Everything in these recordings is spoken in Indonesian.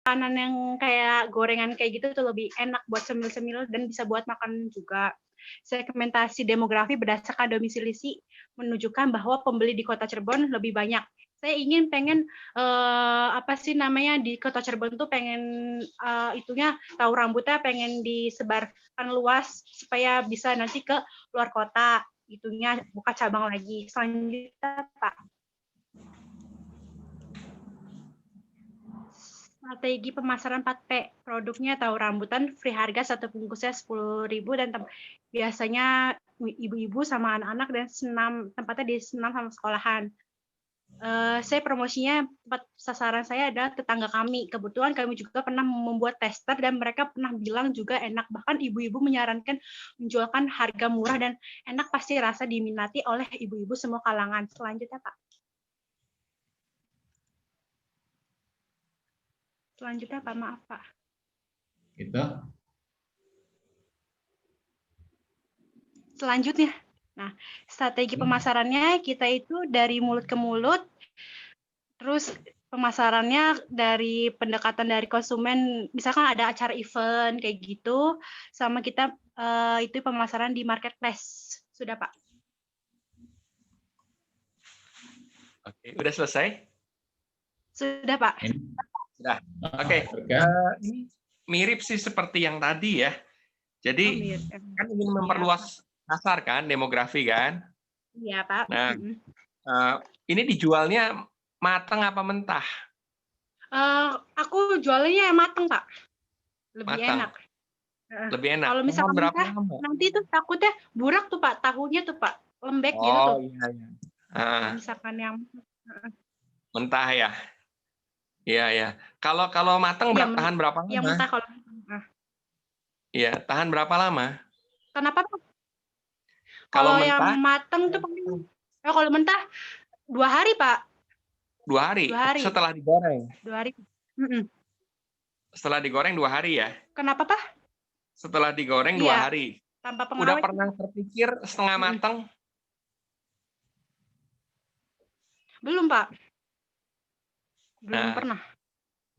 makanan yang kayak gorengan kayak gitu tuh lebih enak buat cemil-cemil dan bisa buat makan juga. Segmentasi demografi berdasarkan domisili menunjukkan bahwa pembeli di Kota Cirebon lebih banyak. Saya pengen apa sih namanya di Kota Cirebon tuh pengen itunya tahu rambutnya pengen disebarkan luas supaya bisa nanti ke luar kota itunya buka cabang lagi. Selanjutnya Pak. Strategi pemasaran 4P. Produknya tahu rambutan, free harga satu bungkusnya 10.000 dan biasanya ibu-ibu sama anak-anak dan tempatnya di senam sama sekolahan. Saya promosinya tempat sasaran saya adalah tetangga kami. Kebetulan kami juga pernah membuat tester dan mereka pernah bilang juga enak. Bahkan ibu-ibu menyarankan menjualkan harga murah dan enak pasti rasa diminati oleh ibu-ibu semua kalangan. Selanjutnya Pak. Selanjutnya Pak, maaf Pak. Gitu. Selanjutnya, nah strategi pemasarannya kita itu dari mulut ke mulut, terus pemasarannya dari pendekatan dari konsumen, misalkan ada acara event kayak gitu, sama kita itu pemasaran di marketplace. Sudah Pak. Oke, udah selesai? Sudah Pak. Sudah. Oke. Ini mirip sih seperti yang tadi ya. Jadi kan ingin memperluas pasar kan, demografi kan? Iya Pak. Nah, ini dijualnya matang apa mentah? Aku jualnya yang matang Pak, lebih matang. enak. Lebih enak. Kalau misalkan berapa mentah, lama? nanti tuh takutnya burak tuh Pak, tahunya tuh Pak, lembek gitu tuh. Oh iya. Kalau misalkan yang mentah ya. Iya ya. Kalau matang tahan berapa lama? Yang mentah kalau Iya, tahan berapa lama? Kenapa Pak? Kalau yang mentah? matang tuh paling kalau mentah 2 hari Pak. 2 hari. 2 hari. Setelah digoreng. 2 hari. Setelah digoreng 2 hari ya? Kenapa Pak? Setelah digoreng 2 hari. Tanpa pengawet. Udah pernah terpikir setengah matang? Belum Pak. Belum pernah.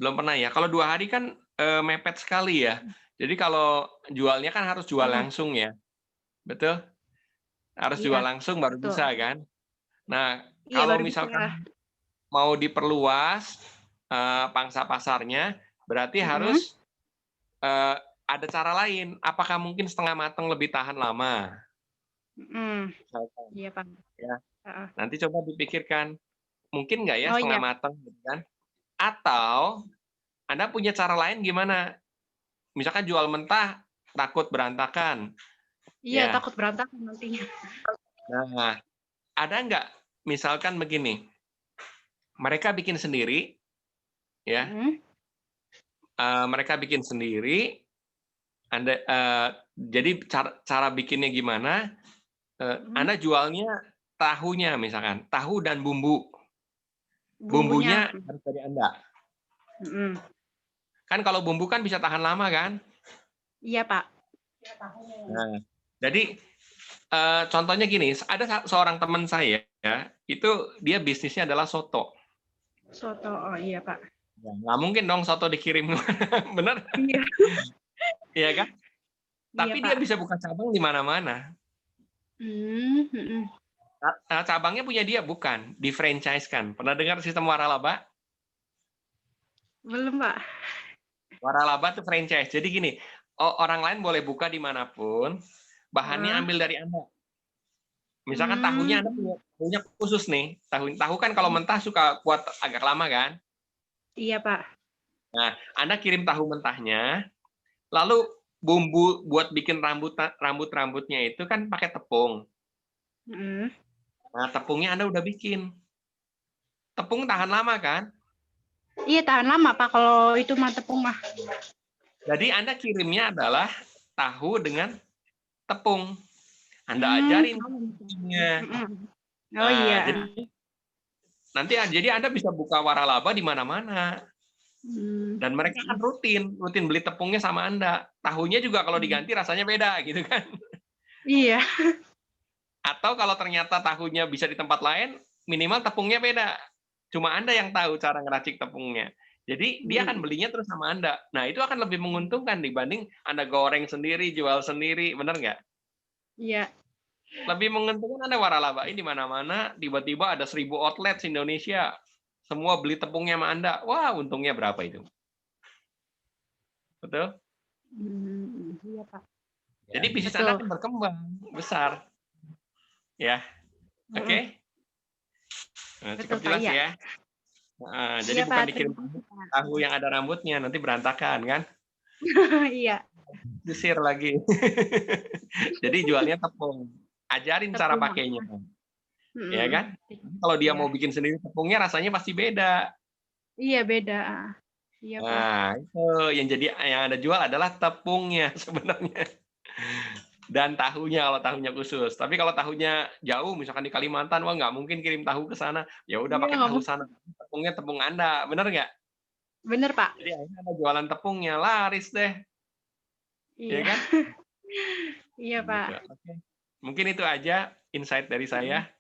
Belum pernah ya. Kalau 2 hari kan mepet sekali ya. Jadi kalau jualnya kan harus jual langsung ya. Betul? Harus jual langsung baru bisa kan? Nah, kalau misalkan mau diperluas pangsa pasarnya, berarti harus ada cara lain. Apakah mungkin setengah matang lebih tahan lama? Iya Pak. Ya. Nanti coba dipikirkan, mungkin nggak ya setengah matang, kan? Atau Anda punya cara lain gimana? Misalkan jual mentah, takut berantakan. Iya, takut berantakan nantinya. Nah, ada nggak misalkan begini, mereka bikin sendiri, ya, mereka bikin sendiri, Anda jadi cara bikinnya gimana? Anda jualnya tahunya misalkan, tahu dan bumbunya harus dari Anda. Kan kalau bumbu kan bisa tahan lama kan? Iya Pak. Nah, jadi contohnya gini, ada seorang teman saya, ya, itu dia bisnisnya adalah soto. Soto, oh iya Pak. Ya, nggak mungkin dong soto dikirim, bener? Iya. Iya kan? Tapi iya, dia Pak. bisa buka cabang di mana-mana. Nah, cabangnya punya dia bukan, di franchise kan. Pernah dengar sistem waralaba? Belum Pak. Waralaba itu franchise. Jadi gini, orang lain boleh buka dimanapun, bahannya ambil dari Anda. Misalkan tahunya Anda punya khusus nih. Tahu kan kalau mentah suka kuat agak lama kan? Iya, Pak. Nah, Anda kirim tahu mentahnya, lalu bumbu buat bikin rambutnya itu kan pakai tepung. Nah, tepungnya Anda udah bikin. Tepung tahan lama kan? Iya, tahan lama, Pak, kalau itu mah tepung mah. Jadi Anda kirimnya adalah tahu dengan tepung. Anda ajarin tepungnya. Oh iya. Jadi Anda bisa buka waralaba di mana-mana. Dan mereka kan rutin beli tepungnya sama Anda. Tahunya juga kalau diganti rasanya beda gitu kan. Iya. Atau kalau ternyata tahunya bisa di tempat lain, minimal tepungnya beda. Cuma Anda yang tahu cara ngeracik tepungnya. Jadi dia akan belinya terus sama Anda. Nah, itu akan lebih menguntungkan dibanding Anda goreng sendiri, jual sendiri, benar nggak? Iya. Lebih menguntungkan Anda waralabain di mana-mana, tiba-tiba ada 1.000 outlet Indonesia. Semua beli tepungnya sama Anda. Wah, untungnya berapa itu? Betul? Iya, Pak. Jadi bisnis Betul. Anda akan berkembang besar. Ya. Oke? Nah, Betul, cukup Pak. jelas Iya. ya. Nah, jadi Iya, bukan Pak. dikirim Terima kasih, Pak. tahu yang ada rambutnya, nanti berantakan kan? Iya. Sisir lagi. Jadi jualnya tepung. Ajarin cara Tepung. pakainya. Ya kan? Kalau dia Iya. mau bikin sendiri tepungnya rasanya pasti beda. Iya, beda. Iya, Pak. Nah, itu yang Anda jual adalah tepungnya sebenarnya. Dan tahunya kalau tahunya khusus. Tapi kalau tahunya jauh, misalkan di Kalimantan, wah nggak mungkin kirim tahu ke sana. Ya udah Iya, pakai nggak tahu mau. sana. Tepungnya tepung Anda, bener nggak? Bener, Pak. Jadi akhirnya Anda jualan tepungnya, laris deh. Ya Iya. kan? Iya, Pak. Gitu. Oke. Mungkin itu aja insight dari saya.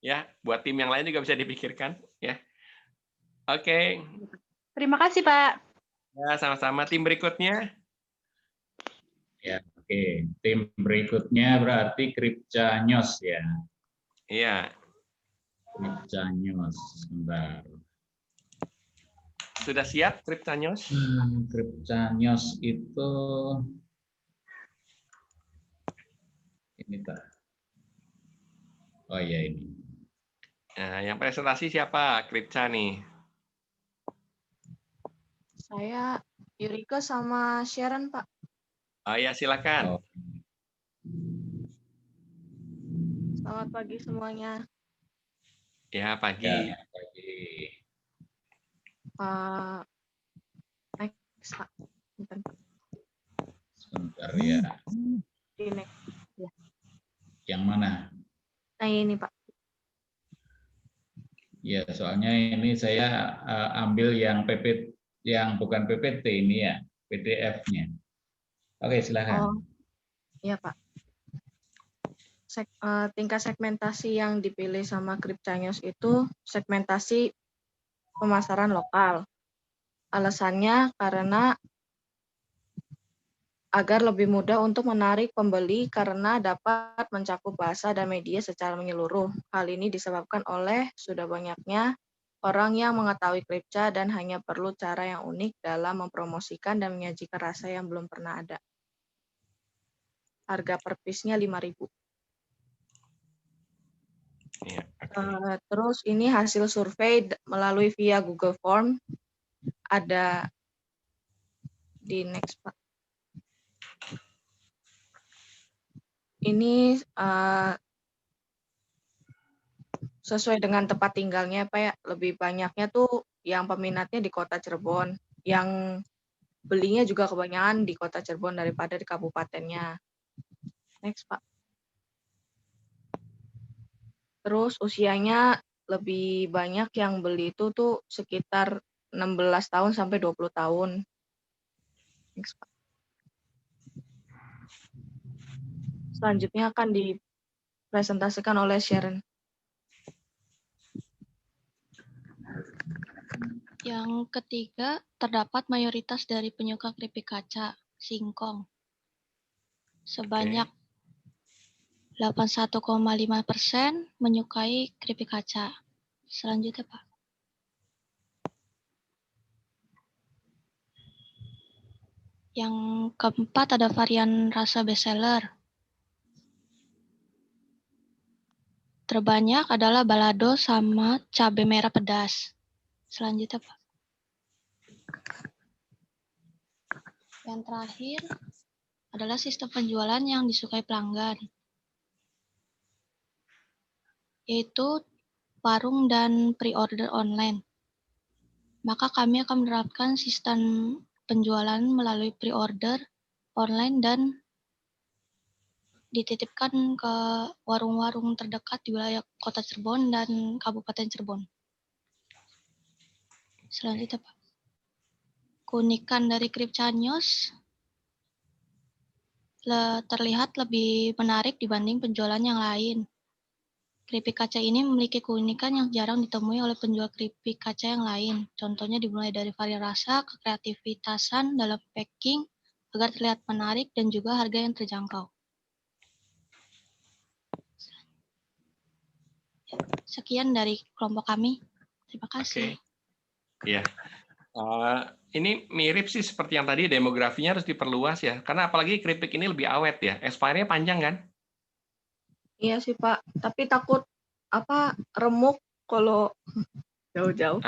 Ya, buat tim yang lain juga bisa dipikirkan. Ya. Oke. Terima kasih, Pak. Ya, sama-sama. Tim berikutnya. Ya, oke. Tim berikutnya berarti Kripca News ya. Iya. Kripca News. Sebentar. Sudah siap Kriptanyos? Kripca News itu ini Pak. Oh iya ini. Nah, yang presentasi siapa? Kripca nih. Saya Yurika sama Sharon, Pak. Oh ya, silakan. Oh. Selamat pagi semuanya. Ya, pagi. Ya, pagi. Next, Pak. Bentar. Sebentar ya. Di next. Ya. Yang mana? Nah ini, Pak. Ya, soalnya ini saya ambil yang PPT, yang bukan PPT ini ya, PDF-nya. Oke, silakan. Oh, iya, Pak. Tingkat segmentasi yang dipilih sama Kripca News itu segmentasi pemasaran lokal. Alasannya karena agar lebih mudah untuk menarik pembeli karena dapat mencakup bahasa dan media secara menyeluruh. Hal ini disebabkan oleh sudah banyaknya orang yang mengetahui Kripca dan hanya perlu cara yang unik dalam mempromosikan dan menyajikan rasa yang belum pernah ada. Harga per piece-nya 5.000. Ya, Terus ini hasil survei melalui via Google Form. Ada di next, Pak. Ini sesuai dengan tempat tinggalnya, Pak ya. Lebih banyaknya tuh yang peminatnya di kota Cirebon. Yang belinya juga kebanyakan di kota Cirebon daripada di kabupatennya. Next, Pak. Terus usianya lebih banyak yang beli itu tuh sekitar 16 tahun sampai 20 tahun. Next, Pak. Selanjutnya akan dipresentasikan oleh Sharon. Yang ketiga, terdapat mayoritas dari penyuka keripik kaca, singkong. Sebanyak 81,5% menyukai keripik kaca. Selanjutnya, Pak. Yang keempat ada varian rasa bestseller. Terbanyak adalah balado sama cabai merah pedas. Selanjutnya, Pak. Yang terakhir adalah sistem penjualan yang disukai pelanggan, yaitu warung dan pre-order online. Maka kami akan menerapkan sistem penjualan melalui pre-order online dan dititipkan ke warung-warung terdekat di wilayah Kota Cirebon dan Kabupaten Cirebon. Selanjutnya, Pak. Keunikan dari Kripca News terlihat lebih menarik dibanding penjualan yang lain. Keripik kaca ini memiliki keunikan yang jarang ditemui oleh penjual keripik kaca yang lain. Contohnya dimulai dari varian rasa, kekreativitasan dalam packing, agar terlihat menarik dan juga harga yang terjangkau. Sekian dari kelompok kami. Terima kasih. Iya. Ini mirip sih seperti yang tadi, demografinya harus diperluas ya. Karena apalagi keripik ini lebih awet ya. Expiry-nya panjang kan? Iya sih Pak, tapi takut remuk kalau jauh-jauh.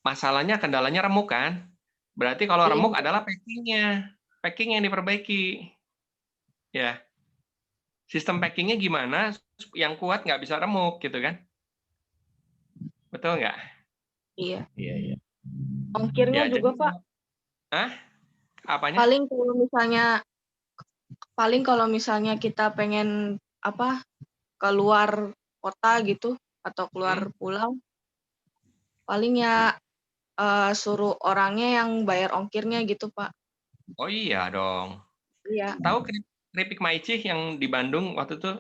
Masalahnya, kendalanya remuk kan? Berarti kalau Iya. remuk adalah packing-nya. Packing yang diperbaiki. Ya. Sistem packingnya gimana yang kuat nggak bisa remuk gitu kan? Betul nggak? Iya. Iya. Ongkirnya Ya, juga jadi, Pak. Apanya? Paling kalau misalnya kita pengen keluar kota gitu atau keluar pulau, paling ya suruh orangnya yang bayar ongkirnya gitu Pak. Oh iya dong. Iya. Tahu keripik Maici yang di Bandung waktu itu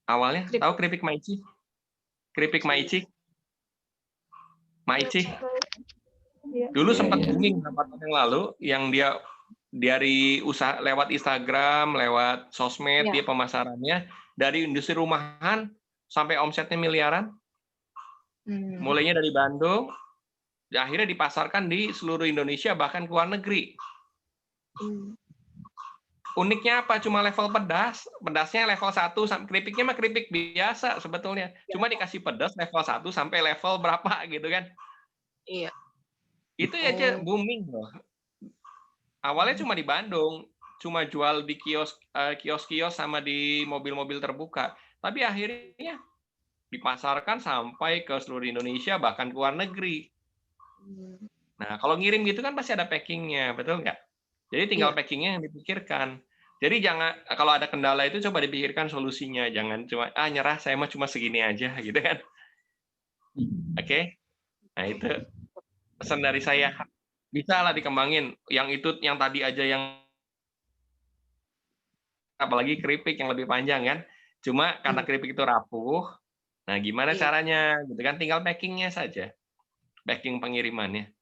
awalnya? Tahu keripik Maici? Keripik Maici? Maici. Dulu sempat booming beberapa tahun yang lalu, yang dia dari usaha lewat Instagram, lewat sosmed, dia pemasarannya dari industri rumahan sampai omsetnya miliaran. Mulainya dari Bandung, akhirnya dipasarkan di seluruh Indonesia, bahkan ke luar negeri. Uniknya apa? Cuma level pedas. Pedasnya level 1, keripiknya mah keripik biasa sebetulnya. Cuma dikasih pedas level 1 sampai level berapa gitu kan. Iya. Itu aja booming loh. Awalnya cuma di Bandung, cuma jual di kios-kios sama di mobil-mobil terbuka. Tapi akhirnya dipasarkan sampai ke seluruh Indonesia, bahkan ke luar negeri. Nah, kalau ngirim gitu kan pasti ada packingnya, betul nggak? Jadi tinggal packingnya yang dipikirkan. Jadi jangan, kalau ada kendala itu coba dipikirkan solusinya. Jangan cuma, nyerah, saya mah cuma segini aja, gitu kan. Oke? Nah, itu pesan dari saya. Bisa lah dikembangin. Yang tadi aja yang apalagi keripik yang lebih panjang kan. Cuma karena keripik itu rapuh, nah gimana caranya? Gitu kan, tinggal packingnya saja. Packing pengirimannya.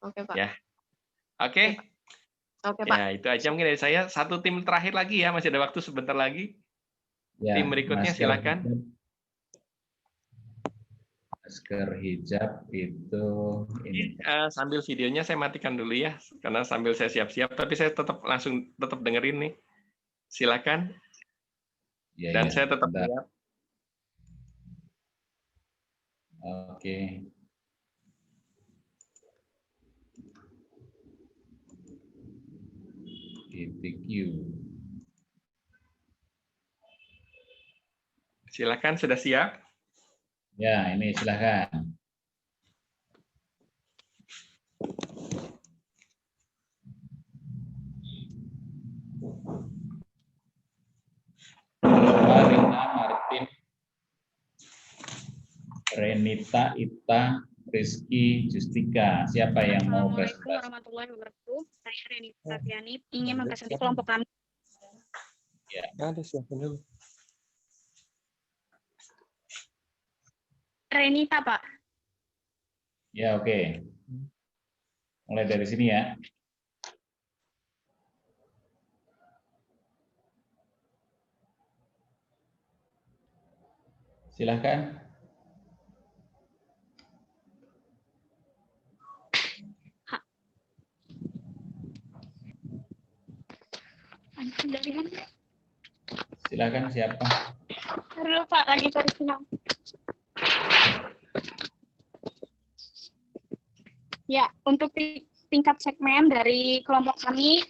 Oke, Pak. Ya. Oke. Oke, Pak. Ya, itu aja mungkin dari saya. Satu tim terakhir lagi ya, masih ada waktu sebentar lagi. Ya, Tim berikutnya silakan. Masker hijab itu ini. Sambil videonya saya matikan dulu ya, karena sambil saya siap-siap. Tapi saya tetap dengerin nih. Silakan. Dan saya tetap siap. Oke. Titik U. Silakan, sudah siap? Ya, ini silakan. Rina Martin, Renita, Ita, Rizky, Justika. Siapa yang mau presentasi? Assalamualaikum warahmatullahi wabarakatuh. Saya Renita Tiani, ingin mempresentasi kelompok kami. Ya. Ada siapa dulu? Renita, Pak. Ya, oke. Mulai dari sini ya. Silahkan. Silahkan siapa? Halo Pak, lagi cari sinyal. Ya, untuk tingkat segmen dari kelompok kami,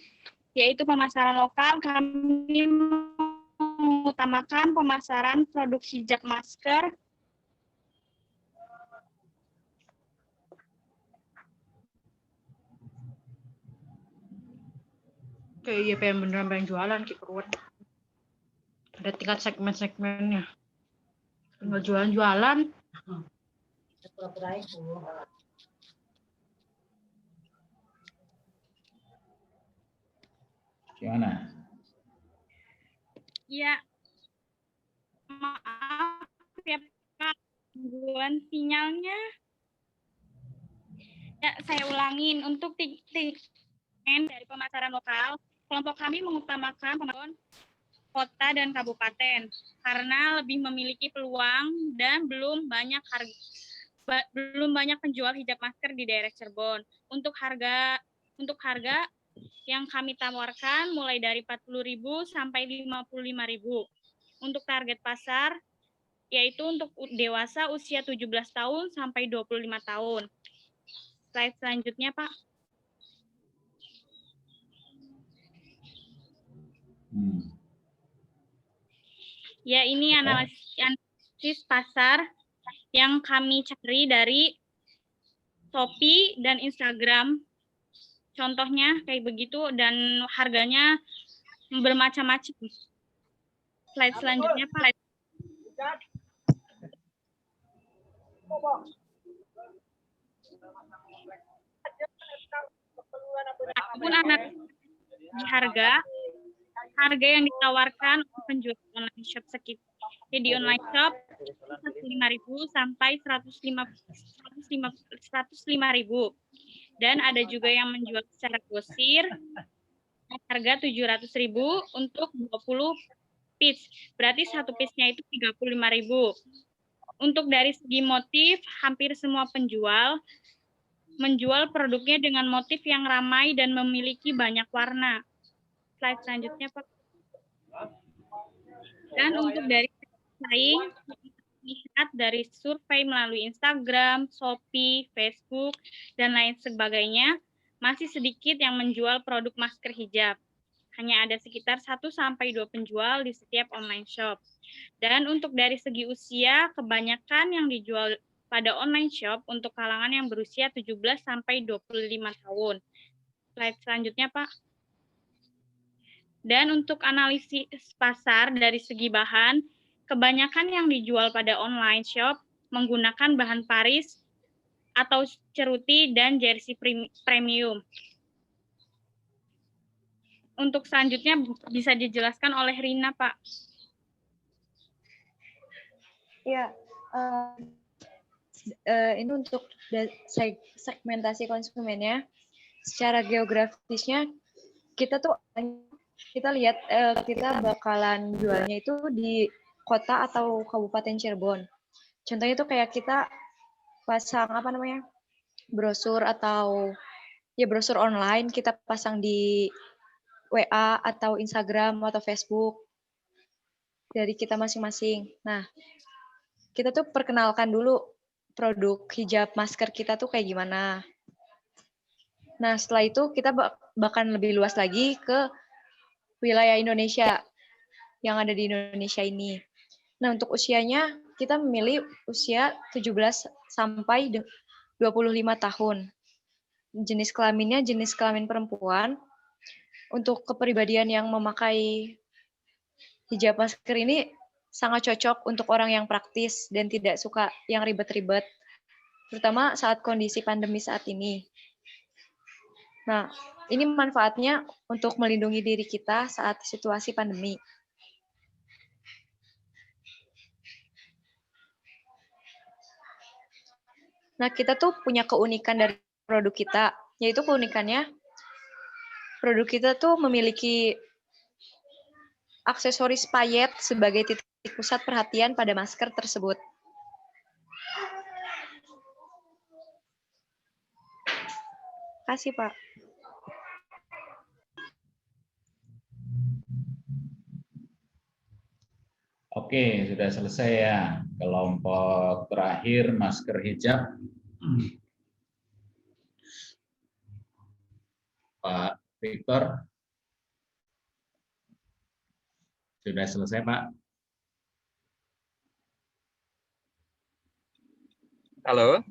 yaitu pemasaran lokal, kami mengutamakan pemasaran produk hijab masker, kayak iya pengen beneran pengen jualan Ki Perut. Ada tingkat segmen-segmennya. Tinggal jualan-jualan. Gimana? Ya, Maaf ya Kak, gangguan sinyalnya. Ya, saya ulangin. Untuk titik dari pemasaran lokal, kelompok kami mengutamakan pemasaran kota dan kabupaten karena lebih memiliki peluang dan belum banyak penjual hijab masker di daerah Cirebon. Untuk harga yang kami tawarkan mulai dari 40.000 sampai 55.000. Untuk target pasar yaitu untuk dewasa usia 17 tahun sampai 25 tahun. Slide selanjutnya, Pak. Ya, ini analisis pasar yang kami cari dari Shopee dan Instagram. Contohnya kayak begitu dan harganya bermacam-macam. Slide selanjutnya, Pak. Adapun di harga yang ditawarkan penjual online shop di online shop 5.000 sampai 105.000 dan ada juga yang menjual secara grosir harga 700.000 untuk 20 piece. Berarti satu piece-nya itu 35.000. Untuk dari segi motif, hampir semua penjual menjual produknya dengan motif yang ramai dan memiliki banyak warna. Slide selanjutnya, Pak. Dan untuk dari saing, lihat dari survei melalui Instagram, Shopee, Facebook, dan lain sebagainya, masih sedikit yang menjual produk masker hijab. Hanya ada sekitar 1-2 penjual di setiap online shop. Dan untuk dari segi usia, kebanyakan yang dijual pada online shop untuk kalangan yang berusia 17-25 tahun. Slide selanjutnya, Pak. Dan untuk analisis pasar dari segi bahan, kebanyakan yang dijual pada online shop menggunakan bahan Paris atau ceruti dan jersey premium. Untuk selanjutnya bisa dijelaskan oleh Rina, Pak. Ya, ini untuk segmentasi konsumennya, secara geografisnya kita lihat kita bakalan jualnya itu di kota atau kabupaten Cirebon. Contohnya itu kayak kita pasang brosur atau ya brosur online kita pasang di WA atau Instagram atau Facebook dari kita masing-masing. Nah, kita tuh perkenalkan dulu produk hijab masker kita tuh kayak gimana. Nah, setelah itu kita bahkan lebih luas lagi ke wilayah Indonesia yang ada di Indonesia ini. Nah, untuk usianya kita memilih usia 17 sampai 25 tahun. Jenis kelaminnya jenis kelamin perempuan. Untuk kepribadian yang memakai hijab masker ini sangat cocok untuk orang yang praktis dan tidak suka yang ribet-ribet, terutama saat kondisi pandemi saat ini. Nah, ini manfaatnya untuk melindungi diri kita saat situasi pandemi. Nah, kita tuh punya keunikan dari produk kita, yaitu keunikannya produk kita tuh memiliki aksesoris payet sebagai titik pusat perhatian pada masker tersebut. Terima kasih, Pak. Oke, sudah selesai ya. Kelompok terakhir masker hijab. Pak Victor. Sudah selesai, Pak? Halo?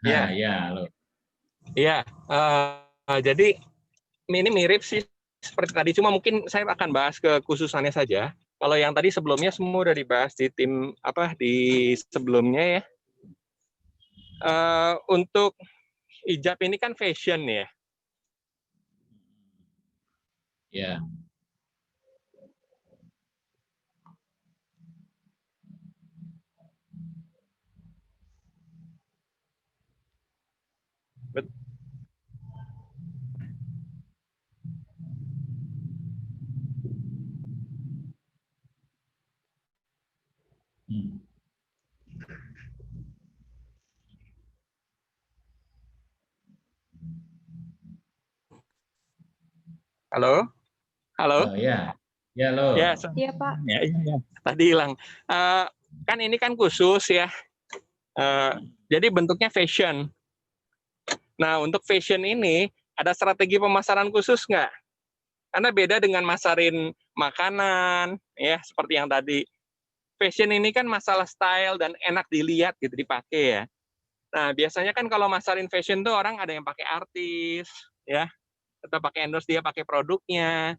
Ya, ya, halo. Iya, jadi ini mirip sih seperti tadi, cuma mungkin saya akan bahas kekhususannya saja. Kalau yang tadi sebelumnya semua udah dibahas di di sebelumnya ya. Untuk hijab ini kan fashion ya. Ya. Halo? Halo? Oh ya, ya lo. Ya, Iya, Pak. ya. Tadi hilang. Kan ini kan khusus ya. Jadi bentuknya fashion. Nah, untuk fashion ini ada strategi pemasaran khusus nggak? Karena beda dengan masarin makanan, ya seperti yang tadi. Fashion ini kan masalah style dan enak dilihat gitu dipakai ya. Nah, biasanya kan kalau masarin fashion tuh orang ada yang pakai artis, ya, atau pakai endorse dia pakai produknya,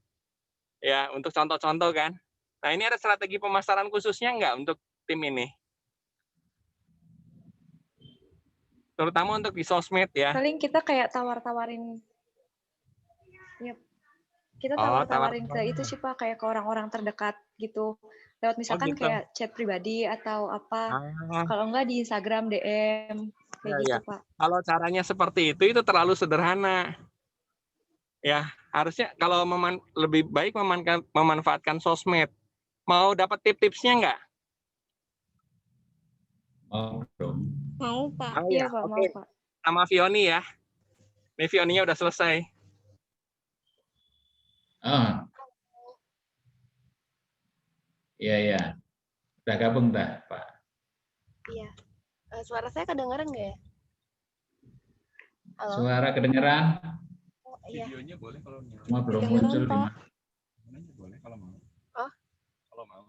ya untuk contoh-contoh kan. Nah, ini ada strategi pemasaran khususnya nggak untuk tim ini? Terutama untuk di sosmed ya. Paling kita kayak tawar-tawarin. Yep. Kita tawar-tawarin ke itu sih Pak, kayak ke orang-orang terdekat gitu. Lewat misalkan gitu. kayak chat pribadi atau apa. Kalau enggak di Instagram DM kayak gitu Pak. Kalau caranya seperti itu terlalu sederhana. Ya, harusnya kalau lebih baik memanfaatkan sosmed. Mau dapat tips-tipsnya nggak? Mau, Pak. Iya, Pak, mau, Pak. Sama Vioni ya. Ini Vioninya udah selesai. Oh. Iya. Udah gabung dah, Pak. Iya. Suara saya kedengeran nggak ya? Halo? Suara kedengeran? Oh, iya. Videonya boleh kalau mau. Cuma belum muncul. Boleh kalau mau. Oh? Kalau mau.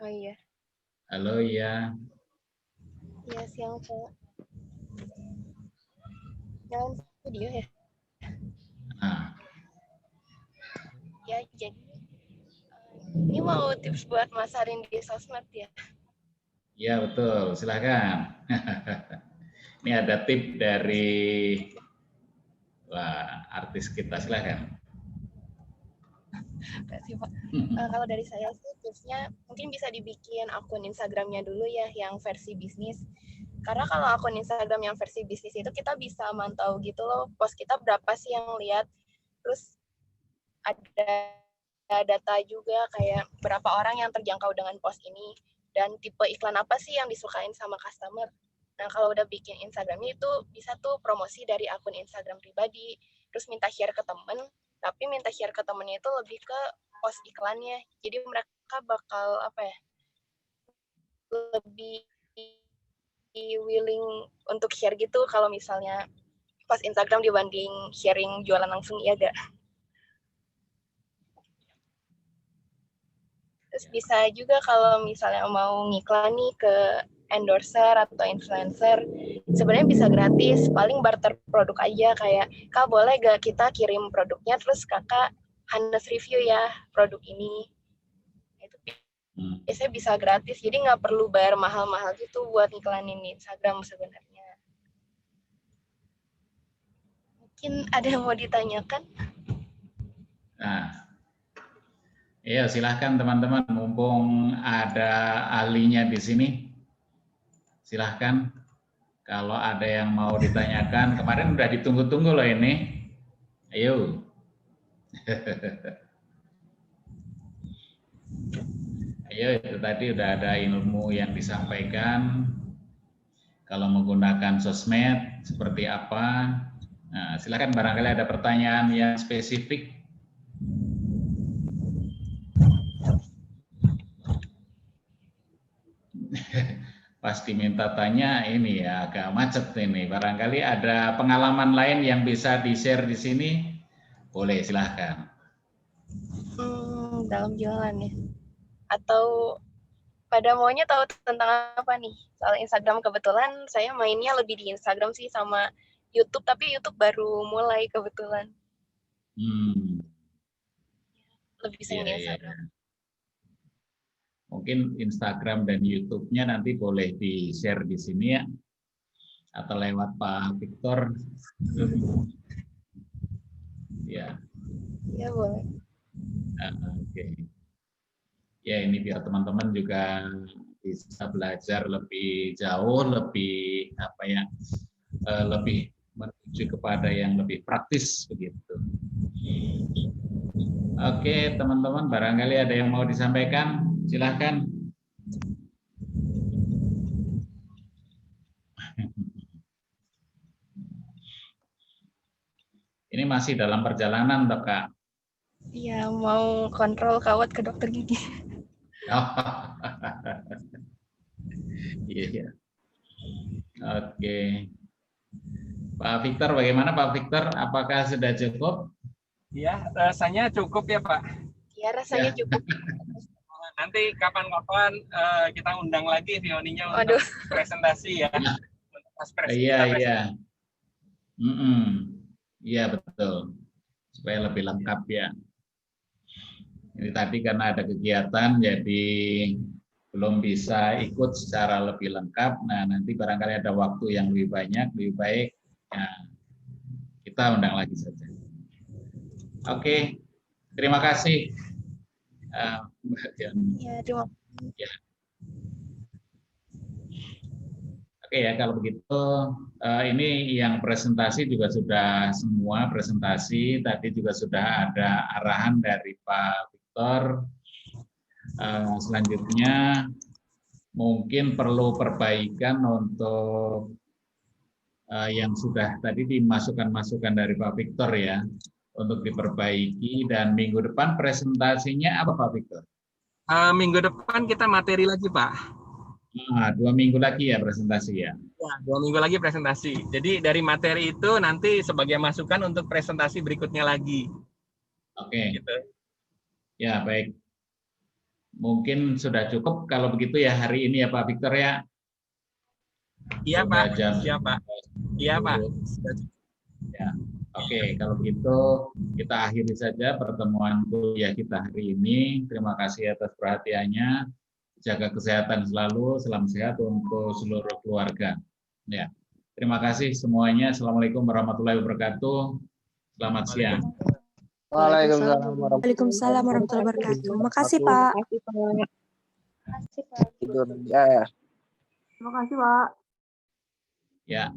Oh iya. Halo, iya. Iya, siang, Pak. Nyalain video ya? Nah. Ya, jadi ini mau tips buat masarin di sosmed ya? Iya, betul. Silakan. Ini ada tip dari artis kita. Silakan. Kasih, Pak. Kalau dari saya sih tipsnya mungkin bisa dibikin akun Instagramnya dulu ya yang versi bisnis. Karena kalau akun Instagram yang versi bisnis itu kita bisa mantau gitu loh, post kita berapa sih yang lihat. Terus ada data juga kayak berapa orang yang terjangkau dengan post ini dan tipe iklan apa sih yang disukain sama customer. Nah, kalau udah bikin Instagramnya itu bisa tuh promosi dari akun Instagram pribadi, terus minta share ke temen, tapi minta share ke temennya itu lebih ke post iklannya. Jadi mereka bakal lebih willing untuk share gitu kalau misalnya post Instagram dibanding sharing jualan langsung, iya gak? Terus bisa juga kalau misalnya mau ngiklan nih ke endorser atau influencer, sebenarnya bisa gratis, paling barter produk aja kayak, Kak boleh gak kita kirim produknya, terus kakak Hanes review ya produk ini. Itu biasanya bisa gratis, jadi nggak perlu bayar mahal-mahal gitu buat ngiklanin di Instagram sebenarnya. Mungkin ada yang mau ditanyakan? Nah. Iya, silahkan teman-teman, mumpung ada ahlinya di sini. Silahkan, kalau ada yang mau ditanyakan, kemarin udah ditunggu-tunggu loh ini. Ayo. Ayo, itu tadi udah ada ilmu yang disampaikan. Kalau menggunakan sosmed, seperti apa. Nah, silahkan barangkali ada pertanyaan yang spesifik. Pas diminta tanya ini ya agak macet ini. Barangkali ada pengalaman lain yang bisa di-share di sini, boleh silahkan. Dalam jualan ya. Atau pada maunya tahu tentang apa nih? Soal Instagram kebetulan saya mainnya lebih di Instagram sih sama YouTube, tapi YouTube baru mulai kebetulan. Lebih sering di Instagram. Iya. Mungkin Instagram dan YouTube-nya nanti boleh di-share di sini ya, atau lewat Pak Victor. Ya. Ya boleh. Oke. Ya ini biar teman-teman juga bisa belajar lebih jauh, lebih lebih menuju kepada yang lebih praktis begitu. Oke, teman-teman, barangkali ada yang mau disampaikan, silahkan. Ini masih dalam perjalanan, toh, Kak? Iya, mau kontrol kawat ke dokter gigi. Iya. Oke. Pak Victor, bagaimana Pak Victor? Apakah sudah cukup? Ya, rasanya cukup ya Pak. Ya, rasanya cukup. Nanti kapan-kapan kita undang lagi Vioninya untuk presentasi ya. Iya. Iya, betul. Supaya lebih lengkap ya. Ini tadi karena ada kegiatan, jadi belum bisa ikut secara lebih lengkap. Nah, nanti barangkali ada waktu yang lebih banyak, lebih baik. Nah, kita undang lagi saja. Oke, terima kasih. Ya, terima kasih. Ya. Oke ya, kalau begitu ini yang presentasi juga sudah semua presentasi. Tadi juga sudah ada arahan dari Pak Victor. Selanjutnya mungkin perlu perbaikan untuk yang sudah tadi dimasukkan dari Pak Victor ya, untuk diperbaiki. Dan minggu depan presentasinya apa Pak Victor? Minggu depan kita materi lagi Pak. 2 minggu lagi ya presentasi ya? Ya, 2 minggu lagi presentasi. Jadi dari materi itu nanti sebagai masukan untuk presentasi berikutnya lagi. Oke. Gitu. Ya, baik. Mungkin sudah cukup kalau begitu ya hari ini ya Pak Victor ya? Iya Pak. Siap Pak. Iya Pak. Ya. Oke, kalau begitu kita akhiri saja pertemuan kuliah kita hari ini. Terima kasih atas perhatiannya. Jaga kesehatan selalu, salam sehat untuk seluruh keluarga. Ya, terima kasih semuanya. Assalamualaikum warahmatullahi wabarakatuh. Selamat siang. Waalaikumsalam warahmatullahi wabarakatuh. Makasih Pak. Tidur ya. Terima kasih Pak. Ya.